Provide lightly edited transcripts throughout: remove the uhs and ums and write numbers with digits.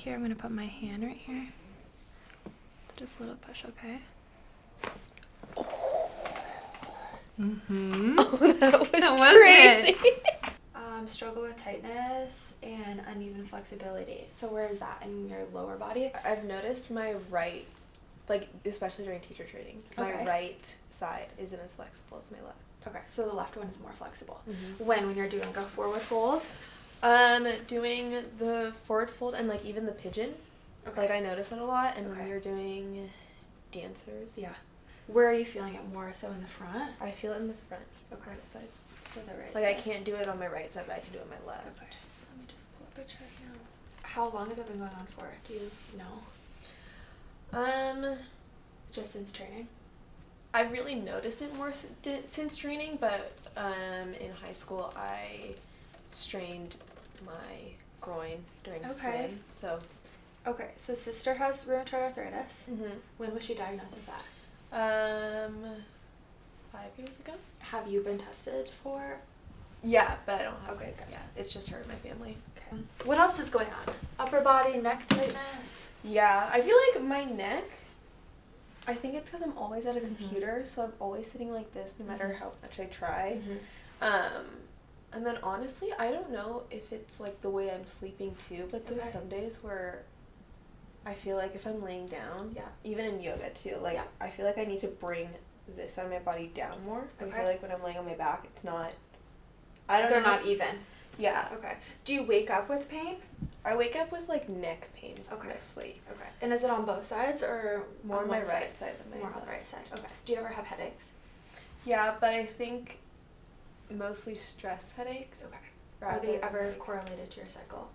here. I'm going to put my hand right here. Just a little push, okay? Mm-hmm. Oh, that was crazy. crazy. Struggle with tightness and uneven flexibility. So where is that in your lower body? I've noticed my right, like especially during teacher training, my right side isn't as flexible as my left. Okay, so the left one is more flexible. Mm-hmm. When you're doing a forward fold? Doing the forward fold and like even the pigeon. Okay. Like I notice it a lot, and when you're doing dancers. Yeah. Where are you feeling it more? So in the front? I feel it in the front. Okay. This side. So the right like side. I can't do it on my right side, but I can do it on my left. Okay. Let me just pull up a chart now. How long has it been going on for? Do you know? Just since training? I've really noticed it more since training, but in high school I strained my groin during swim. So. Okay, so sister has rheumatoid arthritis. Mm-hmm. When was she diagnosed with that? 5 years ago. Have you been tested for? Yeah, but I don't have. Okay, good. Yeah, it's just her in my family. Okay. What else is going on? Upper body, neck tightness? Yeah, I feel like my neck, I think it's because I'm always at a computer, so I'm always sitting like this no matter how much I try. Mm-hmm. And then honestly, I don't know if it's like the way I'm sleeping too, but there's some days where I feel like if I'm laying down, even in yoga too, like I feel like I need to bring this side of my body down more. I feel like when I'm laying on my back, it's not, I don't know. They're not even. Yeah. Okay. Do you wake up with pain? I wake up with like neck pain mostly. Okay. And is it on both sides or more on my right side than my left? More on the right side. Okay. Do you ever have headaches? Yeah, but I think mostly stress headaches. Okay. Are they ever correlated to your cycle?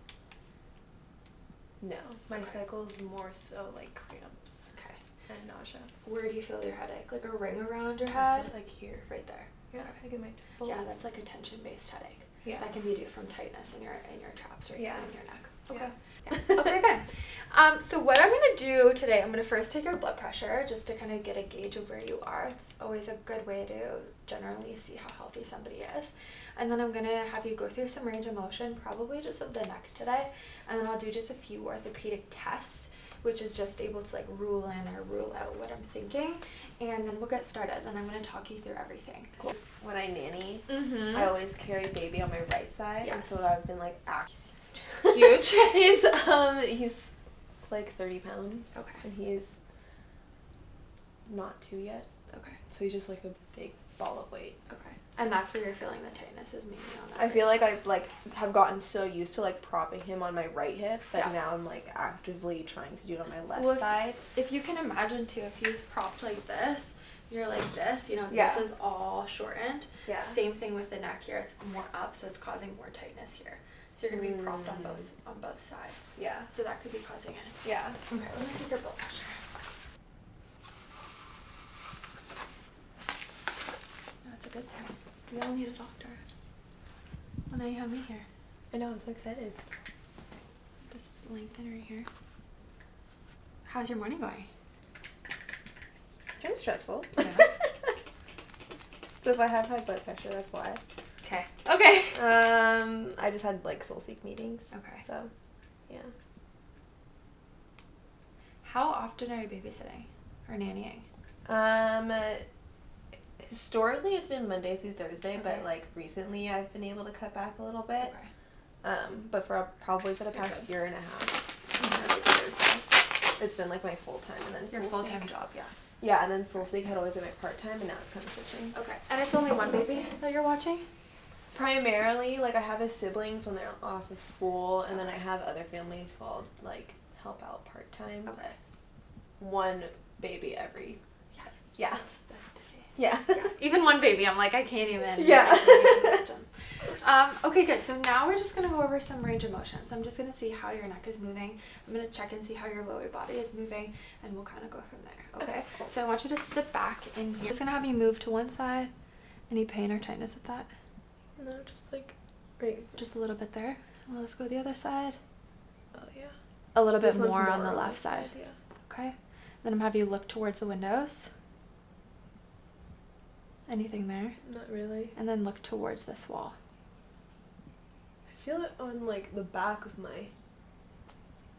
No. My cycle is more so like cramps. Okay. And nausea. Where do you feel your headache? Like a ring around your head? Like here. Right there. Yeah, I get my temples. Yeah, that's like a tension-based headache. Yeah. That can be due from tightness in your traps or in your neck. Okay. Yeah. Okay, good. So what I'm going to do today, I'm going to first take your blood pressure just to kind of get a gauge of where you are. It's always a good way to generally see how healthy somebody is. And then I'm going to have you go through some range of motion, probably just of the neck today. And then I'll do just a few orthopedic tests, which is just able to like rule in or rule out what I'm thinking. And then we'll get started, and I'm going to talk you through everything. Cool. When I nanny, I always carry baby on my right side, and so I've been like huge. He's like 30 pounds. Okay. And he's not 2 yet. Okay. So he's just like a big ball of weight. Okay. And that's where you're feeling the tightness is mainly on that. I feel like I have gotten so used to like propping him on my right hip that now I'm like actively trying to do it on my left side. If you can imagine too, if he's propped like this, you're like this, this is all shortened. Yeah. Same thing with the neck here. It's more up, so it's causing more tightness here. So you're gonna be propped on both sides. Yeah. So that could be causing it. Yeah. Okay, let me take your blood pressure. That's a good thing. We all need a doctor. Well, now you have me here. I know, I'm so excited. Just lengthen right here. How's your morning going? Kind of stressful. Yeah. So if I have high blood pressure, that's why. Okay. I just had like soul seek meetings. Okay. So, yeah. How often are you babysitting or nannying? Historically it's been Monday through Thursday, but like recently I've been able to cut back a little bit. Okay. But probably for the past year and a half, it's been like my full time, and then your full time job, yeah. Yeah, and then Soul Seek had always been my part time, and now it's kind of switching. Okay. And it's only one baby that you're watching? Primarily, like I have his siblings when they're off of school, and then I have other families who I'll like help out part time. Okay. One baby every. Yeah. That's busy. Yeah. Even one baby, I'm like, I can't even. Yeah. Okay, good. So now we're just going to go over some range of motions. I'm just going to see how your neck is moving. I'm going to check and see how your lower body is moving, and we'll kind of go from there. Okay? Cool. So I want you to sit back in here. I'm just going to have you move to one side. Any pain or tightness with that? No, just like right. Just a little bit there. Well, let's go the other side. Oh, yeah. A little bit more on the left side. Yeah. Okay? Then I'm going to have you look towards the windows. Anything there? Not really. And then look towards this wall. I feel it on like the back of my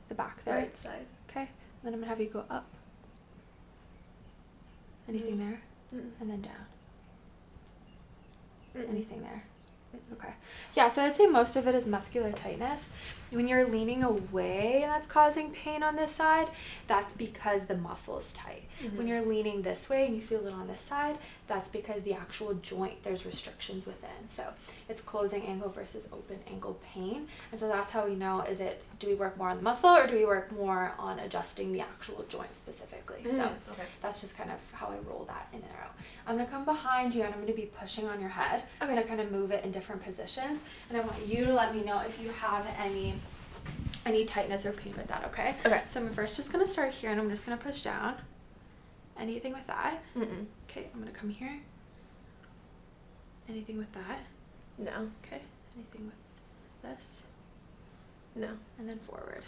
The back there? Right side. Okay. And then I'm going to have you go up. Anything there? And then down. Anything there? Okay. Yeah, so I'd say most of it is muscular tightness. When you're leaning away and that's causing pain on this side, that's because the muscle is tight. When you're leaning this way and you feel it on this side, that's because the actual joint, there's restrictions within. So it's closing angle versus open angle pain. And so that's how we know, do we work more on the muscle or do we work more on adjusting the actual joint specifically? So that's just kind of how I roll that in and out. I'm going to come behind you and I'm going to be pushing on your head. I'm going to kind of move it in different positions. And I want you to let me know if you have any tightness or pain with that, okay? Okay. So I'm first just going to start here and I'm just going to push down. Anything with that? Okay, I'm going to come here. Anything with that? No. Okay. Anything with this? No. And then forward.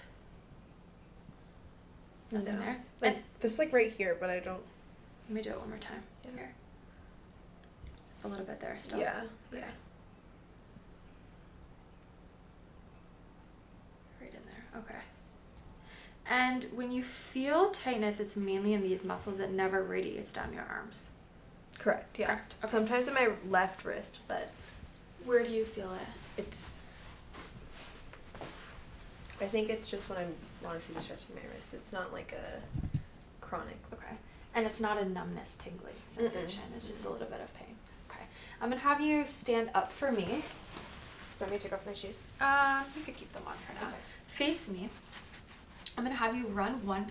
Nothing No. there? Like, this like right here, but I don't... Let me do it one more time. Here. A little bit there still. Yeah. Okay. Right in there. Okay. And when you feel tightness, it's mainly in these muscles. It never radiates down your arms. Correct, yeah. Correct. Okay. Sometimes in my left wrist, but... Where do you feel it? It's... I think it's just when I'm honestly just stretching my wrist. It's not like a chronic... Okay. And it's not a numbness, tingling sensation. It's just a little bit of pain. Okay. I'm going to have you stand up for me. Do you want me to take off my shoes? You could keep them on for now. Okay. Face me. I'm going to have you run one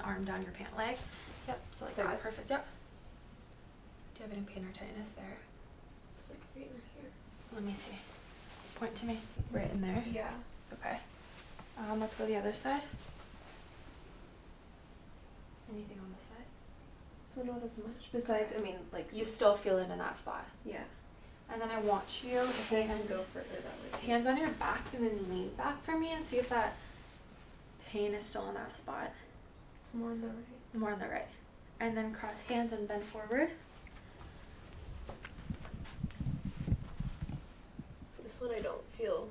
arm down your pant leg. Yep, so like that. Perfect, yep. Do you have any pain or tightness there? It's like right in here. Let me see. Point to me. Right in there? Yeah. Okay. Let's go the other side. Anything on this side? So not as much. Besides, I mean, like... You still feel it in that spot. Yeah. And then I want you to Go further that way. hands on your back and then lean back for me and see if that pain is still in that spot. It's more on the right. More on the right. And then cross hands and bend forward. This one I don't feel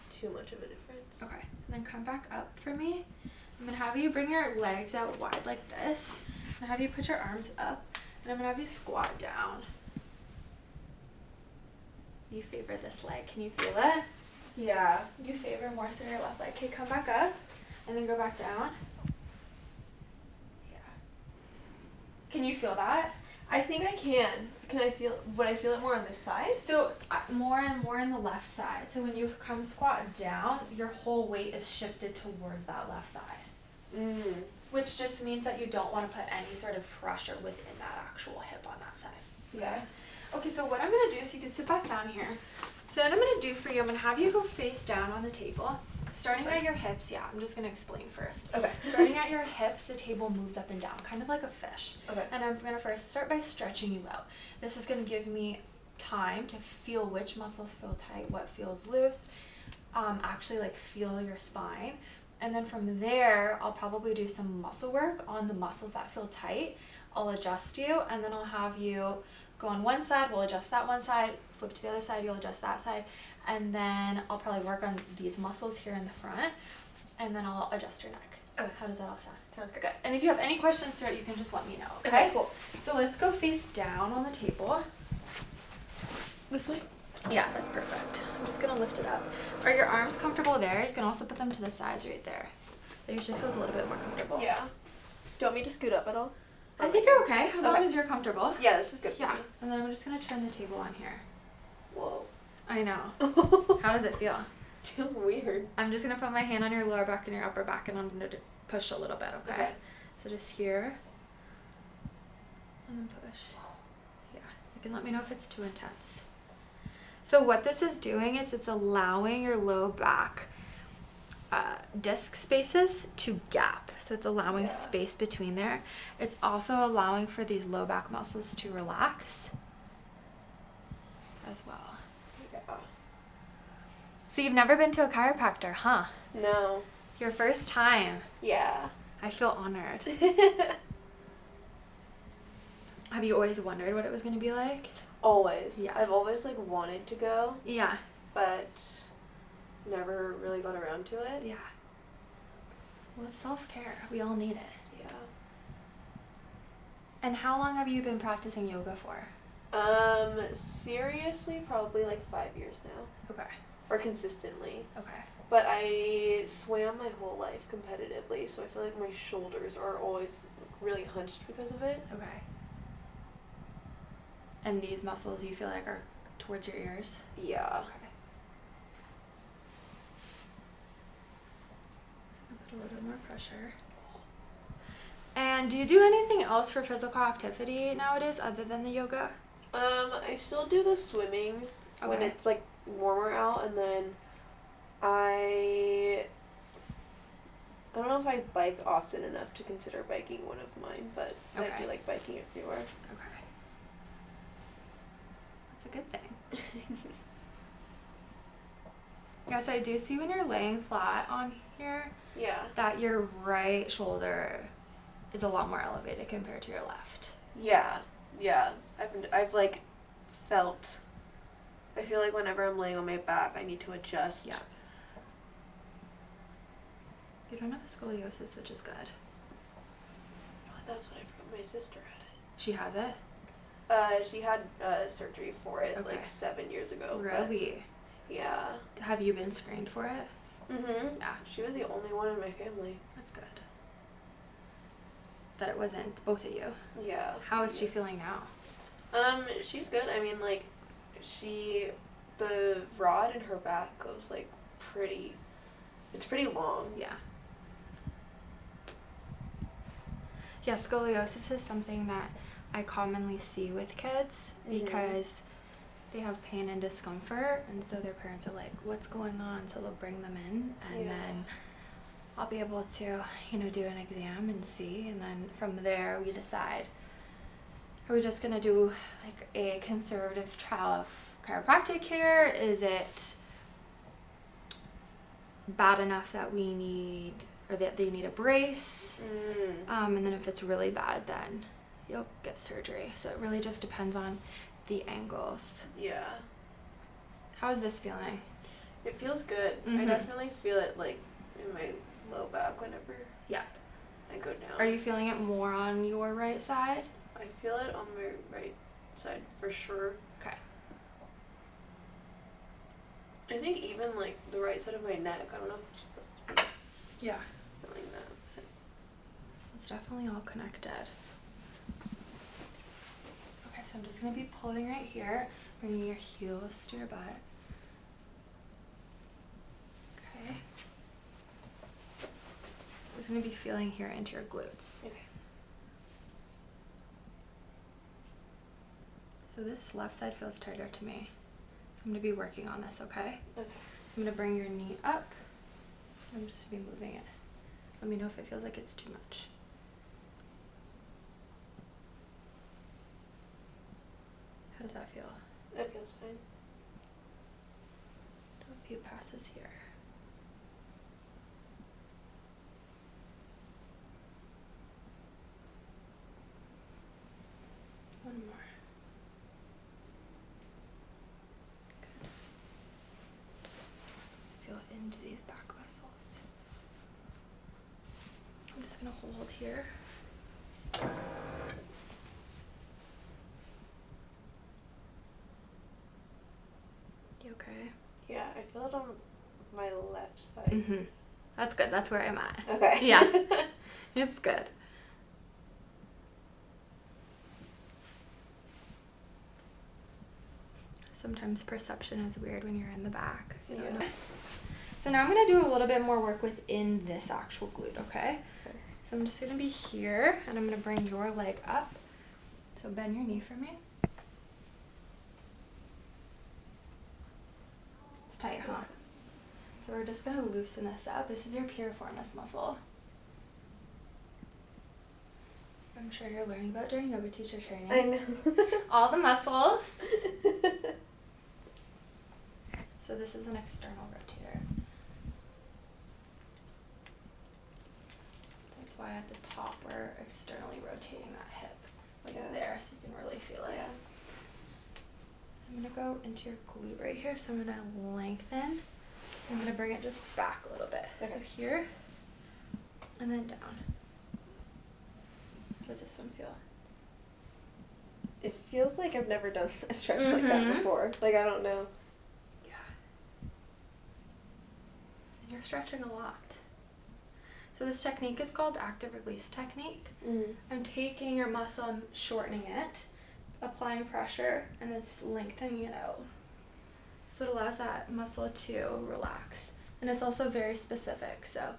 too much of a difference. Okay. And then come back up for me. I'm going to have you bring your legs out wide like this. I'm going to have you put your arms up. And I'm going to have you squat down. You favor this leg. Can you feel it? Yeah. You favor more so your left leg. Okay, come back up. And then go back down. Yeah. Can you feel that? I think I can. Would I feel it more on this side? So more and more in the left side. So when you come squat down, your whole weight is shifted towards that left side. Which just means that you don't want to put any sort of pressure within that actual hip on that side. Yeah. Okay, so what I'm going to do, so you can sit back down here. So what I'm going to do for you, I'm going to have you go face down on the table. Starting at your hips, yeah, I'm just going to explain first. Okay. Starting at your hips, the table moves up and down, kind of like a fish. Okay. And I'm going to first start by stretching you out. This is going to give me time to feel which muscles feel tight, what feels loose, actually like feel your spine. And then from there, I'll probably do some muscle work on the muscles that feel tight. I'll adjust you, and then I'll have you go on one side, we'll adjust that one side, flip to the other side, you'll adjust that side, and then I'll probably work on these muscles here in the front, and then I'll adjust your neck. Okay. How does that all sound? Sounds good. Good. And if you have any questions throughout, you can just let me know, Okay, cool. So let's go face down on the table. This way? Yeah, that's perfect. I'm just going to lift it up. Are your arms comfortable there? You can also put them to the sides right there. That usually feels a little bit more comfortable. Yeah. Do you want me to scoot up at all? I think you're okay, as long as you're comfortable. Yeah, this is good. Yeah. And then I'm just going to turn the table on here. Whoa. I know. How does it feel? Feels weird. I'm just going to put my hand on your lower back and your upper back, and I'm going to push a little bit, okay? So just here. And then push. Yeah. You can let me know if it's too intense. So what this is doing is it's allowing your low back disc spaces to gap. So it's allowing space between there. It's also allowing for these low back muscles to relax as well. Yeah. So you've never been to a chiropractor, huh? No. Your first time. Yeah. I feel honored. Have you always wondered what it was going to be like? Always. Yeah. I've always like wanted to go, Yeah. but never really got around to it. Yeah. Well, it's self-care. We all need it. Yeah. And how long have you been practicing yoga for? Seriously, probably like 5 years now. Okay. Or consistently. Okay. But I swam my whole life competitively, so I feel like my shoulders are always really hunched because of it. Okay. And these muscles you feel like are towards your ears? Yeah. Okay. So put a little bit more pressure. And do you do anything else for physical activity nowadays other than the yoga? I still do the swimming when it's like warmer out, and then I don't know if I bike often enough to consider biking one of mine, but I do like biking everywhere. Okay. That's a good thing. Yes, I do see when you're laying flat on here that your right shoulder is a lot more elevated compared to your left. Yeah. I've like felt. I feel like whenever I'm laying on my back, I need to adjust. Yeah. You don't have scoliosis, which is good. Oh, that's what I forgot. My sister had it. She has it? She had surgery for it like 7 years ago. Really? Yeah. Have you been screened for it? Mhm. Yeah. She was the only one in my family. That's good. That it wasn't both of you. Yeah. How is she feeling now? She's good. I mean, like, the rod in her back goes like it's pretty long. Yeah. Yeah, scoliosis is something that I commonly see with kids because they have pain and discomfort, and so their parents are like, what's going on? So they'll bring them in, and then I'll be able to, do an exam and see, and then from there we decide, are we just going to do like a conservative trial of chiropractic here? Is it bad enough that we need, or that they need a brace? And then if it's really bad, then you'll get surgery. So it really just depends on the angles. Yeah. How is this feeling? It feels good. I definitely feel it like in my low back whenever I go down. Are you feeling it more on your right side? I feel it on my right side for sure. Okay. I think even like the right side of my neck, I don't know if it's supposed to be feeling that. It's definitely all connected. Okay, so I'm just going to be pulling right here, bringing your heels to your butt. Okay. I'm just going to be feeling here into your glutes. Okay. So this left side feels tighter to me. So I'm going to be working on this, okay? Okay. So I'm going to bring your knee up. I'm just going to be moving it. Let me know if it feels like it's too much. How does that feel? That feels fine. Do a few passes here. One more. Good. Feel into these back muscles. I'm just going to hold here. You okay? Yeah, I feel it on my left side. That's good. That's where I'm at. Okay. Yeah. It's good. Sometimes perception is weird when you're in the back. You don't know. So now I'm going to do a little bit more work within this actual glute, okay? So I'm just going to be here, and I'm going to bring your leg up. So bend your knee for me. It's tight, huh? So we're just going to loosen this up. This is your piriformis muscle. I'm sure you're learning about during yoga teacher training. I know. All the muscles. So this is an external rotator. That's why at the top we're externally rotating that hip, like there, so you can really feel it. I'm going to go into your glute right here, so I'm going to lengthen. I'm going to bring it just back a little bit. Okay. So here, and then down. How does this one feel? It feels like I've never done a stretch like that before. Like, I don't know. Yeah. And you're stretching a lot. So this technique is called active release technique. I'm taking your muscle and shortening it, applying pressure, and then just lengthening it out. So it allows that muscle to relax. And it's also very specific. So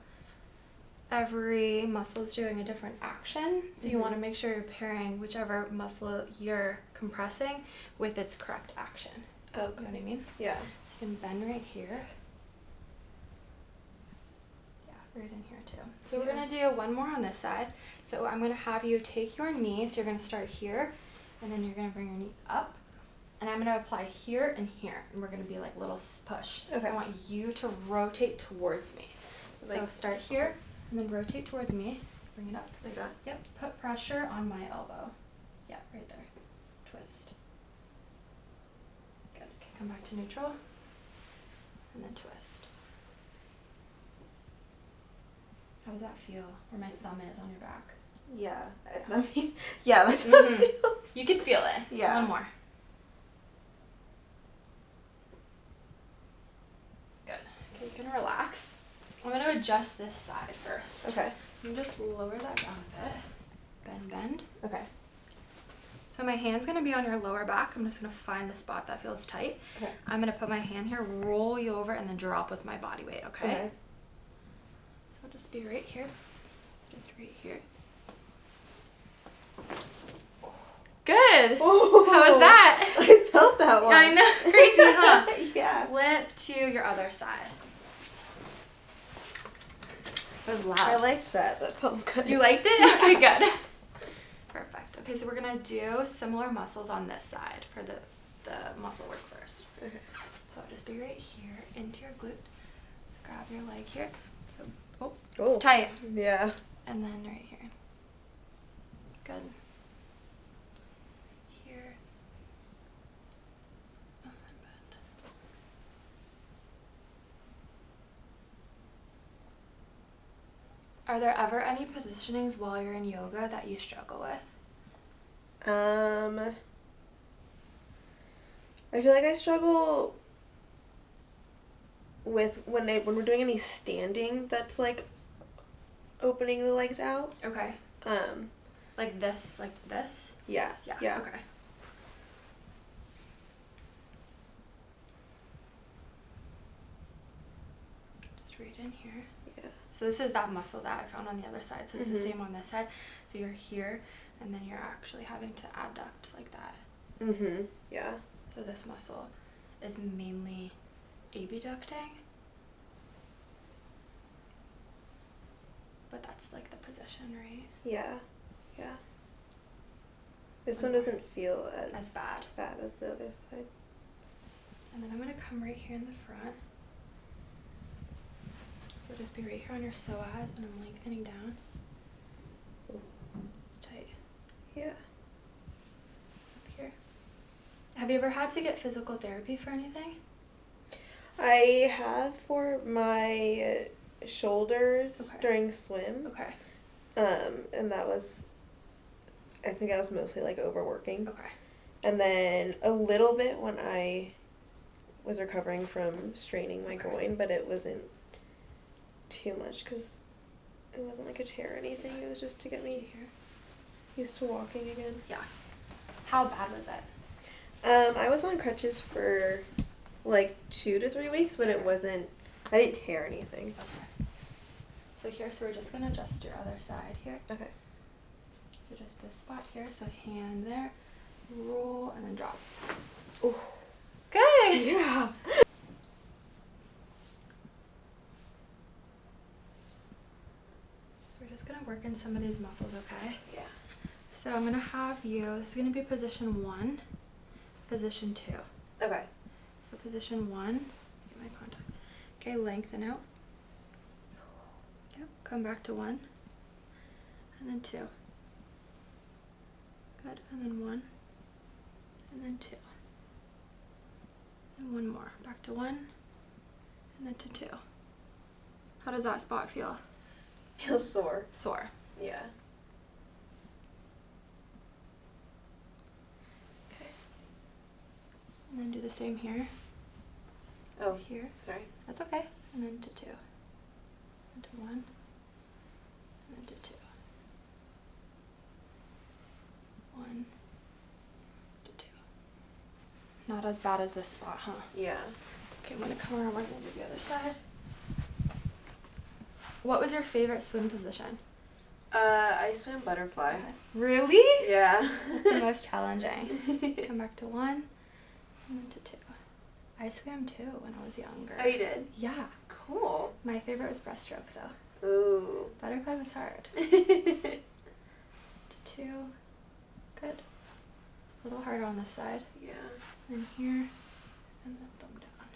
every muscle is doing a different action. So you want to make sure you're pairing whichever muscle you're compressing with its correct action. Oh, you know what I mean? Yeah. So you can bend right here. Yeah, right in here too. So we're going to do one more on this side. So I'm going to have you take your knee. So you're going to start here, and then you're going to bring your knee up. And I'm going to apply here and here. And we're going to be like little push. Okay. I want you to rotate towards me. So start here. And then rotate towards me. Bring it up. Like that? Yep. Put pressure on my elbow. Yeah, right there. Twist. Good. Okay, come back to neutral. And then twist. How does that feel? Where my thumb is on your back? Yeah. I mean, yeah, that's what it feels. You can feel it. Yeah. One more. Good. Okay, you can relax. I'm going to adjust this side first. Okay. And just lower that down a bit. Bend, bend. Okay. So my hand's going to be on your lower back. I'm just going to find the spot that feels tight. Okay. I'm going to put my hand here, roll you over, and then drop with my body weight, okay? So I'll just be right here. Just right here. Good! Ooh, how was that? I felt that one. Yeah, I know. Crazy, huh? Yeah. Flip to your other side. It was loud. I liked that. That felt good. You liked it? Okay, good. Perfect. Okay, so we're going to do similar muscles on this side for the muscle work first. Okay. So I'll just be right here into your glute. Just grab your leg here. So, Oh. it's tight. Yeah. And then right here. Good. Here. And then bend. Are there ever any positionings while you're in yoga that you struggle with? I feel like I struggle with when we're doing any standing that's like opening the legs out. Okay. Like this, like this? Yeah. Yeah. Okay. Just right in here. Yeah. So this is that muscle that I found on the other side. So it's the same on this side. So you're here, and then you're actually having to adduct like that. Yeah. So this muscle is mainly abducting. But that's like the position, right? Yeah. Yeah. This one doesn't feel as bad as the other side. And then I'm going to come right here in the front. So just be right here on your psoas, and I'm lengthening down. It's tight. Yeah. Up here. Have you ever had to get physical therapy for anything? I have for my shoulders during swim. Okay. And that was, I think that was mostly like overworking. Okay. And then a little bit when I was recovering from straining my groin, but it wasn't too much because it wasn't like a tear or anything. It was just to get me used to walking again. Yeah. How bad was it? I was on crutches for like 2 to 3 weeks, but it wasn't, I didn't tear anything. Okay. So we're just going to adjust your other side here. Okay. So just this spot here. So hand there, roll, and then drop. Ooh. Good. Yeah. We're just going to work in some of these muscles, okay? Yeah. So I'm going to have you, this is going to be position 1, position 2. Okay. So position 1, get my contact. Okay, lengthen out. Yep, come back to 1. And then 2. Good, and then 1. And then 2. And one more. Back to 1. And then to 2. How does that spot feel? Feels sore. Sore. Yeah. Okay. And then do the same here. Oh, Here. sorry. That's okay. And then to 2. And to 1. And then to 2. 1. To 2. Not as bad as this spot, huh? Yeah. Okay, I'm going to come around. We're going to do the other side. What was your favorite swim position? I swam butterfly. Really? Yeah. That's the most challenging. Come back to 1. And then to 2. I swam too when I was younger. Oh, you did? Yeah. Cool. My favorite was breaststroke though. Ooh. Butterfly was hard. To 2. Good. A little harder on this side. Yeah. And here. And then thumb down.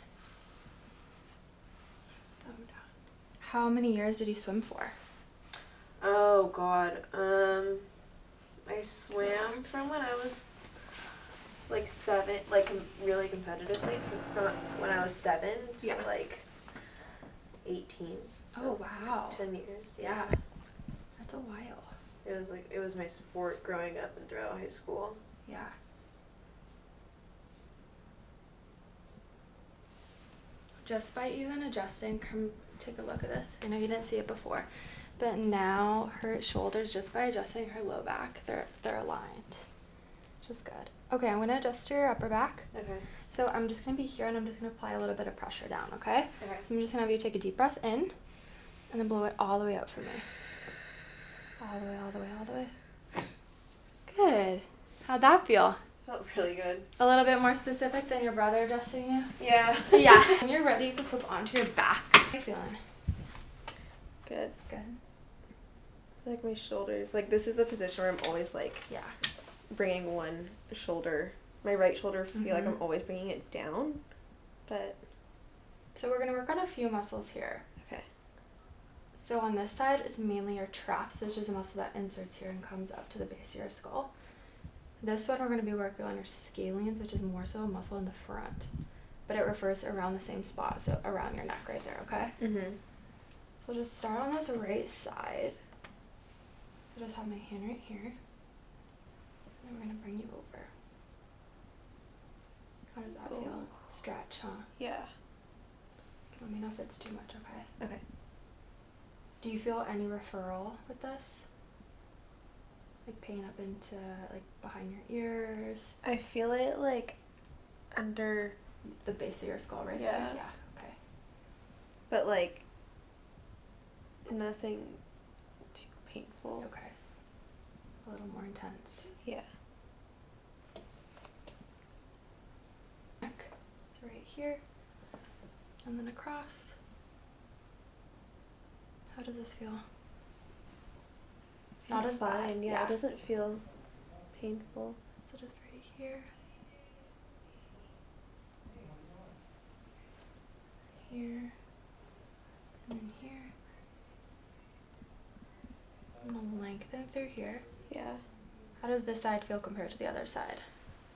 Thumb down. How many years did you swim for? Oh God. I swam from when I was like 7, like really competitively. So from when I was 7 to like 18. So Oh wow. 10 years. Yeah. That's a while. It was my sport growing up and throughout high school. Yeah. Just by even adjusting, come take a look at this. I know you didn't see it before, but now her shoulders, just by adjusting her low back, they're aligned, which is good. Okay, I'm gonna adjust your upper back. Okay. So I'm just gonna be here, and I'm just gonna apply a little bit of pressure down. Okay. Okay. So I'm just gonna have you take a deep breath in, and then blow it all the way out for me. All the way, all the way, all the way. Good. How'd that feel? Felt really good. A little bit more specific than your brother adjusting you? Yeah. Yeah. When you're ready, you can flip onto your back. How are you feeling? Good. Good. I feel like my shoulders, like this is the position where I'm always like Yeah. bringing one shoulder, my right shoulder, feel like Mhm. I'm always bringing it down, but So we're going to work on a few muscles here. okay. So on this side, it's mainly your traps, which is a muscle that inserts here and comes up to the base of your skull. This one, we're going to be working on your scalenes, which is more so a muscle in the front. But it refers around the same spot, so around your neck right there, okay? Mm-hmm. So we'll just start on this right side. So just have my hand right here. And we're going to bring you over. How does that feel? Stretch, huh? Yeah. Let me know if it's too much, okay? Okay. Do you feel any referral with this? Like pain up into, like, behind your ears? I feel it like under, The base of your skull right Yeah. there? Yeah, okay. but like nothing too painful. Okay. A little more intense. Yeah. Neck. So right here. And then across. How does this feel? Not Feels as bad. fine. Yeah, it doesn't feel painful. So just right here. Here. And then here. And then lengthen through here. Yeah. How does this side feel compared to the other side?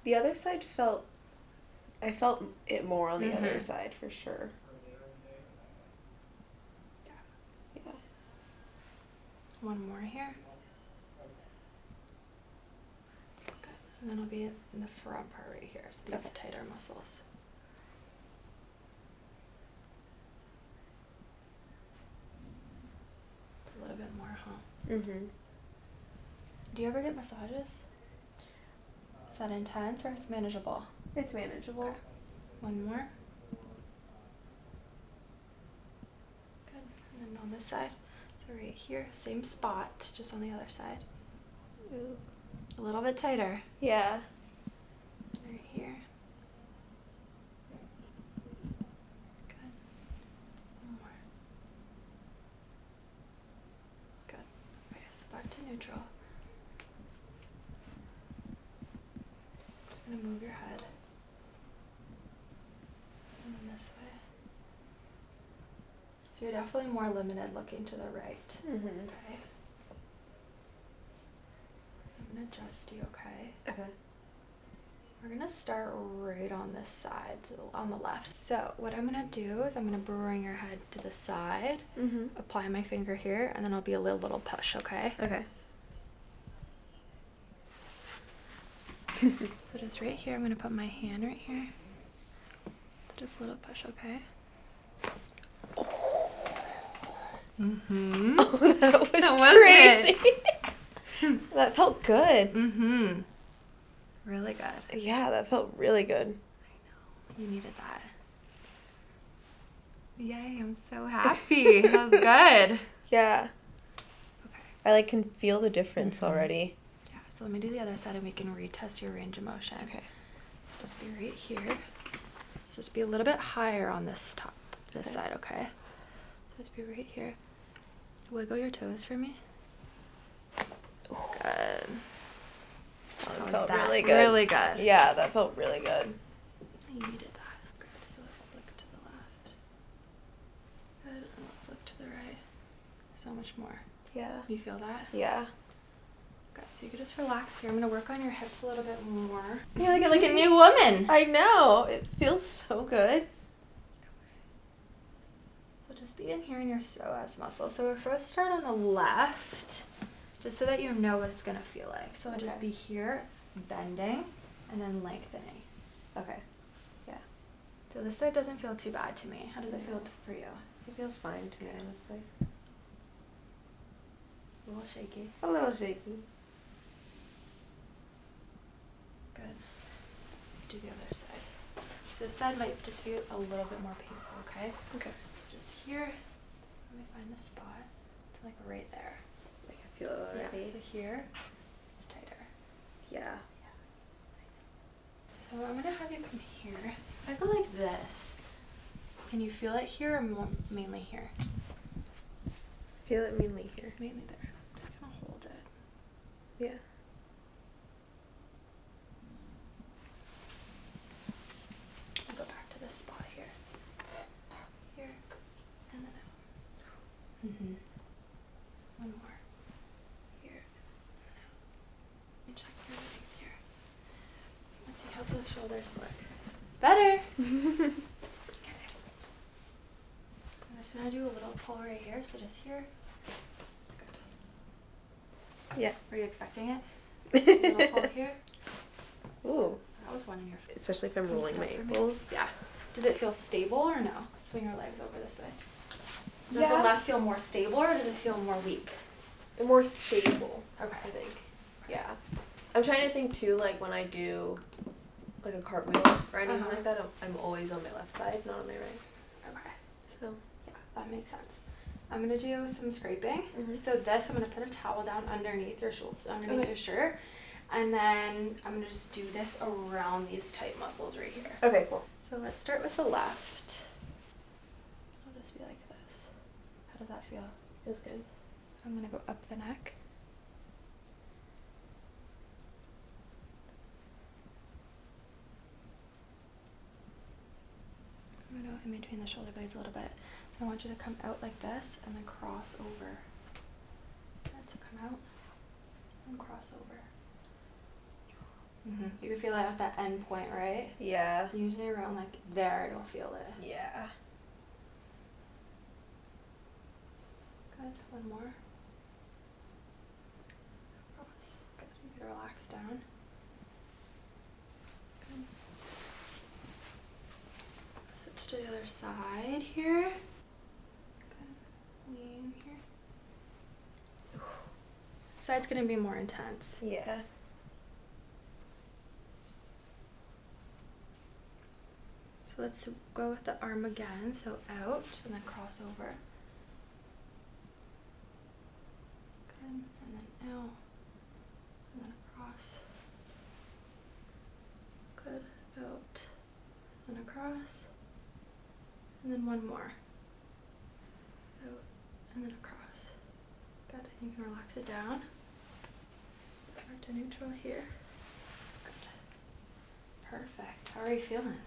The other side I felt it more on the other Mhm. side for sure. Yeah. One more here. Good. And then it'll be in the front part right here. So these tighter muscles. It's a little bit more, huh? Mm-hmm. Do you ever get massages? Is that intense or it's manageable? It's manageable. Okay. One more. Good. And then on this side. So right here, same spot, just on the other side. Ooh. A little bit tighter. Yeah. Right here. Good. One more. Good. Okay, so back to neutral. Just gonna move your head. And then this way. So you're definitely more limited looking to the right. Mm-hmm. Okay. I'm gonna adjust you, okay? Okay. We're going to start right on this side, on the left. So what I'm going to do is I'm going to bring your head to the side, apply my finger here, and then I'll be a little push, okay? Okay. So just right here, I'm going to put my hand right here. So just a little push, okay? Mm-hmm. Oh, that was That crazy. That felt good. Mm-hmm. Really good. Yeah, that felt really good. I know. You needed that. Yay, I'm so happy. That was good. Yeah. Okay. I can feel the difference already. Yeah, so let me do the other side and we can retest your range of motion. Okay. Just be right here. Just be a little bit higher on this side, okay? So just be right here. Wiggle your toes for me. Good. That felt really good. Really good. Yeah, that felt really good. You needed that. Good. So let's look to the left. Good. And let's look to the right. So much more. Yeah. You feel that? Yeah. Good. So you can just relax here. I'm going to work on your hips a little bit more. You feel like a new woman. I know. It feels so good. So just be in here in your psoas muscle. So we'll first start on the left, just so that you know what it's going to feel like. So it'll just be here, bending, and then lengthening. Okay. Yeah. So this side doesn't feel too bad to me. How does it feel for you? It feels fine to me, honestly. A little shaky. A little shaky. Good. Let's do the other side. So this side might just feel a little bit more painful, okay? Okay. Just here. Let me find the spot. It's right there. I can feel it already. Yeah, so here, it's tighter. Yeah. So I'm going to have you come here. If I go like this, can you feel it here or mainly here? Feel it mainly here. Mainly there. Just going to hold it. Yeah. I'll go back to this spot here. Here, and then out. Mm-hmm. One more. Here, and out. Let me check your legs here. Let's see how those shoulders look. Better! Okay. I'm just going to do a little pull right here, so just here. Good. Yeah. Were you expecting it? A little pull here. Ooh. That was one in your face. Especially if I'm Can you rolling my stand for me? ankles. Yeah. Does it feel stable or no? Swing your legs over this way. Does Yeah. the left feel more stable or does it feel more weak? More stable, Okay. I think. Yeah. I'm trying to think too, when I do a cartwheel or anything like that, I'm always on my left side, not on my right. Okay. So. Yeah, that makes sense. I'm gonna do some scraping. Mhm. So this, I'm gonna put a towel down underneath your your shirt, and then I'm gonna just do this around these tight muscles right here. Okay, cool. So let's start with the left. I'll just be like this. How does that feel? Feels good. So I'm gonna go up the neck. I'm gonna go in between the shoulder blades a little bit. So I want you to come out like this and then cross over. Good, so come out and cross over. You can feel it at that end point, right? Yeah. Usually around there you'll feel it. Yeah. Good, one more. Cross. Good, you can relax down. Good. Switch to the other side here. Good. Lean here. This side's gonna be more intense. Yeah. So let's go with the arm again. So out and then cross over. Good. And then out. And then across. Good. Out. And across. And then one more. Out. And then across. Good. And you can relax it down. Back to neutral here. Good. Perfect. How are you feeling?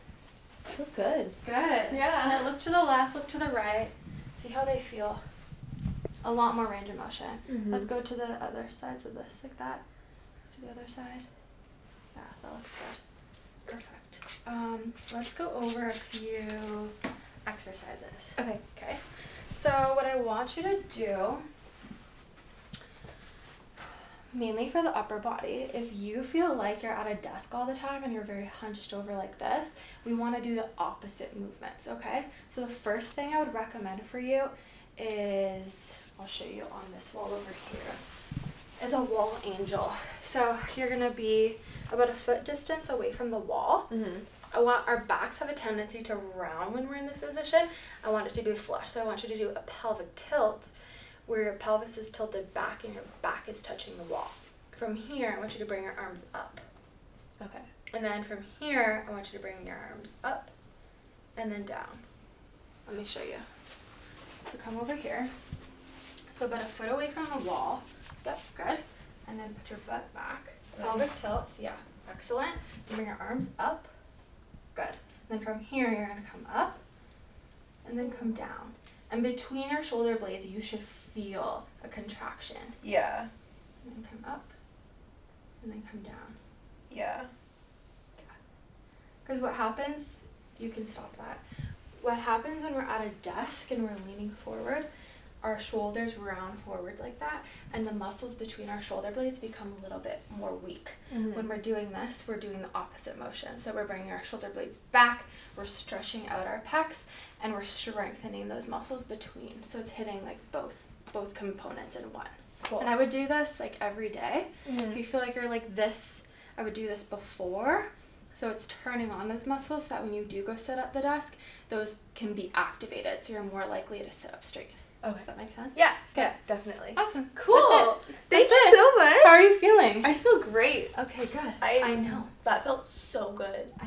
I feel good. Good. Yeah. And then look to the left, look to the right. See how they feel. A lot more range of motion. Let's go to the other side. So this, like that. To the other side. Yeah, that looks good. Perfect. Let's go over a few exercises. Okay. Okay. So what I want you to do, mainly for the upper body, if you feel like you're at a desk all the time and you're very hunched over like this, we want to do the opposite movements, okay? So the first thing I would recommend for you is, I'll show you on this wall over here, is a wall angel. So you're going to be about a foot distance away from the wall. I want our backs have a tendency to round when we're in this position. I want it to be flush. So I want you to do a pelvic tilt where your pelvis is tilted back and your back is touching the wall. From here, I want you to bring your arms up. Okay. And then from here, I want you to bring your arms up and then down. Let me show you. So come over here. So about a foot away from the wall. Yep, good. And then put your butt back. Pelvic tilts, yeah, excellent. And bring your arms up. Good. And then from here, you're going to come up and then come down. And between your shoulder blades, you should feel a contraction. Yeah. And then come up and then come down. Yeah. Because what happens, you can stop that. What happens when we're at a desk and we're leaning forward, our shoulders round forward like that, and the muscles between our shoulder blades become a little bit more weak. When we're doing this, we're doing the opposite motion. So we're bringing our shoulder blades back, we're stretching out our pecs, and we're strengthening those muscles between. So it's hitting like both components in one. Cool. And I would do this like every day. If you feel like you're like this, I would do this before. So it's turning on those muscles so that when you do go sit at the desk, those can be activated. So you're more likely to sit up straight. Okay. Does that make sense? Yeah. Yeah, definitely. Awesome. Cool. That's it. Thank That's you it. so much. How are you feeling? I feel great. Okay, good. I I know. That felt so good.